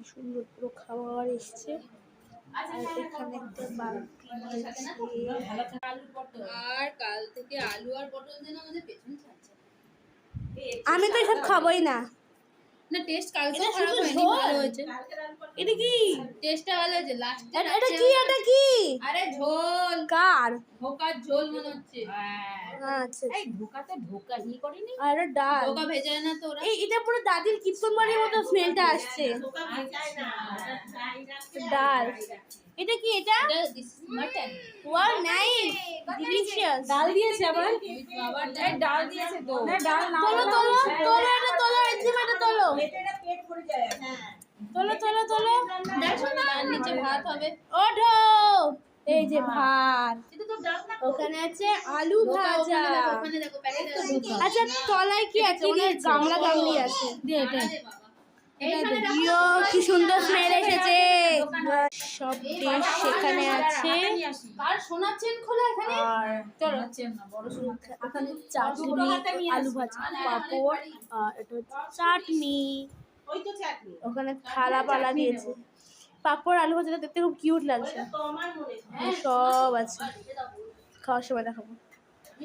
কি সুন্দর পুরো খাবার এসছে। আর এখানে একটা বালতি দিয়েছে। আর কাল থেকে আলু আর পটল যেন আমাদের পেছন ছাড়ছে। আমি তো এসব খাবোই না। না টেস্ট কালকেও খারাপ হয়নি, ভালো হয়েছে। এটা কি? টেস্টটা ভালো হয়েছে। লাস্টে এটা কি? এটা কি? আরে ঝোল, কার? ধোকার ঝোল মনে হচ্ছে। আচ্ছা এই ধোকাতে ঢোকা ই করেনি। আর এটা ডাল। ধোকা ভেজায় না তো ওরা। এই এটা পুরো দাদির কীর্তন বাড়ির মতো স্মেলটা আসছে। ডাল। এটা কি? এটা মাটন। Wow, nice, delicious. ডাল দিয়েছে আবার। বাবার ডাল দিয়েছে তো। না ডাল না। তোলো তোলো তোলো, এটা তোলো, একদম এটা তোলো। পেট ভরে যায়। হ্যাঁ। তোলো তোলো তোলো। দেখো না তার নিচে ভাত হবে। ওঠো। এই যে ভাত। এটা তো ডাল না। ওখানে আছে আলু ভাজা। ওখানে দেখো প্যাকেটে ঢোকা। আচ্ছা তলায় কি আছে? অনেক গামলা গামলি আছে। দে এটা। ইয়ো, কি সুন্দর স্মেল এসেছে। সব ডিশ সেখানে আছে। আর সোনার চেন খোলা এখানে। আর চলো এখানে চাটনি, আলু ভাজা, পাঁপড়, আর এটা হচ্ছে চাটনি। ওই তো চাটনি। ওখানে থালা পালা দিয়েছে। পাঁপড় আলু ভাজাটা দেখতে খুব কিউট লাগছে। তো আমার মনে হয় সব আছে, খাওয়ার সময় দেখাবো।